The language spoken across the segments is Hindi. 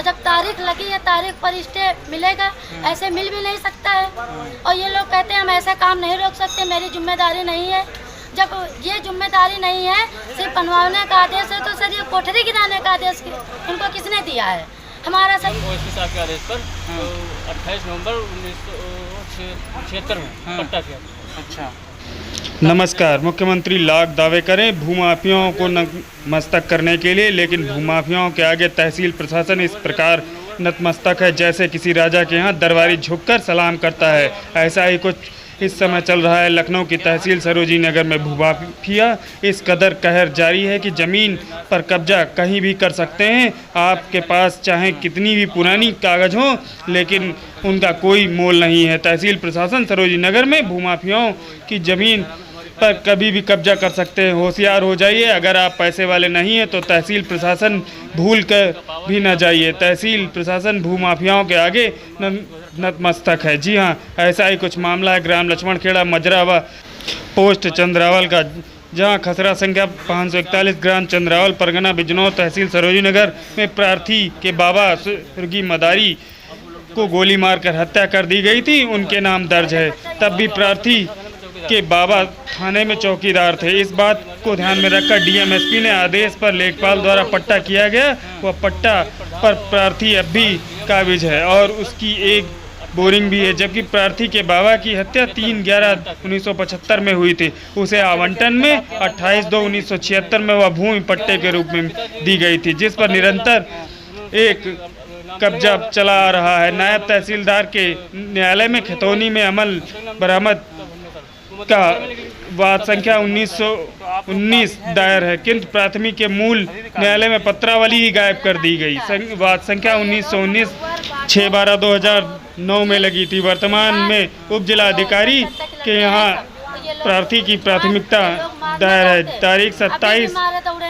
जब तारीख लगी है, तारीख पर स्टे मिलेगा, ऐसे मिल भी नहीं सकता है। और ये लोग कहते हैं हम ऐसा काम नहीं रोक सकते, मेरी जिम्मेदारी नहीं है। जब ये जिम्मेदारी नहीं है, सिर्फ बनवाने का आदेश है, तो सर ये कोठरी गिराने का आदेश उनको किसने दिया है? हमारा सर ओएसपी साहब के आदेश पर 28 नवंबर 1976 में पट्टा किया। अच्छा, नमस्कार। मुख्यमंत्री लाख दावे करें भूमाफियाओं को नतमस्तक करने के लिए, लेकिन भूमाफियाओं के आगे तहसील प्रशासन इस प्रकार नतमस्तक है जैसे किसी राजा के यहाँ दरबारी झुककर सलाम करता है। ऐसा ही कुछ इस समय चल रहा है लखनऊ की तहसील सरोजी नगर में। भूमाफिया इस कदर कहर जारी है कि ज़मीन पर कब्जा कहीं भी कर सकते हैं। आपके पास चाहे कितनी भी पुरानी कागज़ हो, लेकिन उनका कोई मोल नहीं है। तहसील प्रशासन सरोजी नगर में भूमाफियाओं की ज़मीन पर कभी भी कब्जा कर सकते हैं। होशियार हो जाइए, अगर आप पैसे वाले नहीं हैं तो तहसील प्रशासन भूल कर भी न जाइए। तहसील प्रशासन भूमाफियाओं के आगे नतमस्तक है। जी हाँ, ऐसा ही कुछ मामला है ग्राम लक्ष्मण खेड़ा मजरावा पोस्ट चंद्रावल का, जहां खसरा संख्या 541 ग्राम चंद्रावल परगना बिजनौर तहसील सरोजी नगर में प्रार्थी के बाबा स्वर्गीय मदारी को गोली मारकर हत्या कर दी गई थी। उनके नाम दर्ज है। तब भी प्रार्थी के बाबा थाने में चौकीदार थे। इस बात को ध्यान में रखकर डीएम-एसपी ने आदेश पर लेखपाल द्वारा पट्टा किया गया। वह पट्टा पर प्रार्थी अब भी काबिज है और उसकी एक बोरिंग भी है, जबकि प्रार्थी के बाबा की हत्या 3/11/1975 में हुई थी। उसे आवंटन में 28/2/1976 में वह भूमि पट्टे के रूप में दी गई थी, जिस पर निरंतर एक कब्जा चला आ रहा है। नायब तहसीलदार के न्यायालय में खतौनी में अमल बरामद का वाद संख्या 1919 दायर है, किंतु प्राथमिक के मूल न्यायालय में पत्रावली ही गायब कर दी गई। वाद संख्या 1919 6/12/2009 में लगी थी। वर्तमान में उप जिला अधिकारी के यहाँ प्रार्थी की प्राथमिकता दायर है। तारीख 27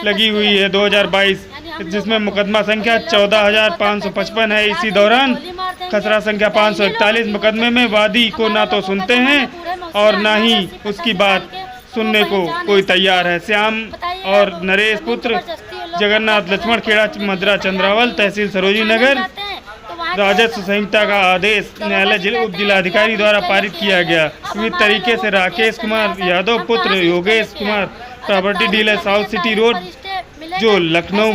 लगी हुई है 2022, जिसमें मुकदमा संख्या 14,555 है। इसी दौरान खसरा संख्या 541 मुकदमे में वादी को ना तो सुनते हैं और ना ही उसकी बात सुनने को कोई तैयार है। श्याम और नरेश पुत्र जगन्नाथ लक्ष्मण खेड़ा मजरा चंद्रावल तहसील सरोजी नगर राजस्व संहिता का आदेश न्यायालय उप जिलाधिकारी द्वारा पारित किया गया। विविध तरीके से राकेश कुमार यादव पुत्र Yogesh Kumar property dealer south city road जो लखनऊ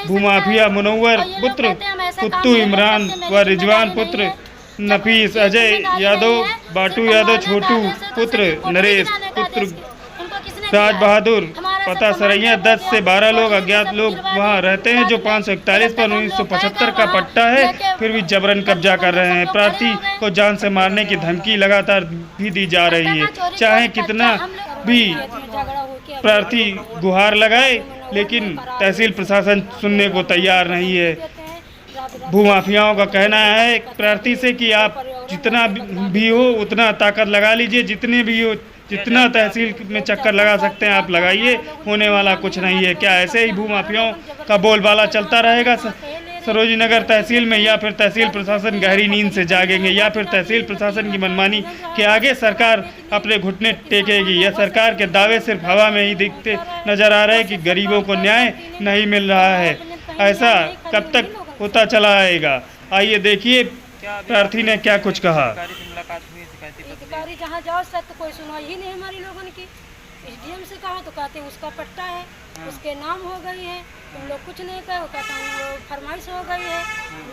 भूमाफिया मुनव्वर पुत्र कुत्तू इमरान व रिजवान पुत्र नफीस अजय यादव बाटू यादव छोटू पुत्र नरेश पुत्र राज बहादुर पता सरैया 10 से 12 लोग अज्ञात लोग वहां रहते हैं, जो 541 पर 1975 का पट्टा है, फिर भी जबरन कब्जा कर रहे हैं। प्रार्थी को जान से मारने की धमकी लगातार भी दी जा रही है। चाहे कितना भी प्रार्थी गुहार लगाए, लेकिन तहसील प्रशासन सुनने को तैयार नहीं है। भूमाफियाओं का कहना है प्रार्थी से कि आप जितना भी हो उतना ताकत लगा लीजिए, जितने भी हो जितना तहसील में चक्कर लगा सकते हैं आप लगाइए, होने वाला कुछ नहीं है। क्या ऐसे ही भूमाफियाओं का बोलबाला चलता रहेगा सरोजी नगर तहसील में, या फिर तहसील प्रशासन गहरी नींद से जागेंगे, या फिर तहसील प्रशासन की मनमानी के आगे सरकार अपने घुटने टेकेगी? यह सरकार के दावे सिर्फ हवा में ही दिखते नजर आ रहे हैं कि गरीबों को न्याय नहीं मिल रहा है। ऐसा कब तक होता चला आएगा? आइए देखिए प्रार्थी ने क्या कुछ कहा। अधिकारी जहाँ जाओ सर तो कोई सुनवाई ही नहीं हमारी लोगों की। एसडीएम से कहा तो कहते हैं उसका पट्टा है, उसके नाम हो गई है, तुम लोग कुछ नहीं करो। कहते हैं फरमाइश हो गई है,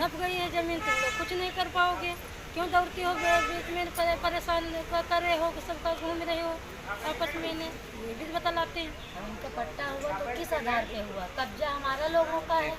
नप गई है ज़मीन, तुम लोग कुछ नहीं कर पाओगे। क्यों दौड़ती हो बीच में परेशान कर रहे हो, सबका घूम रहे हो आपस में? ये भी बतलाते हैं उनका पट्टा हुआ तो किस आधार पे हुआ? कब्जा हमारा लोगों का है।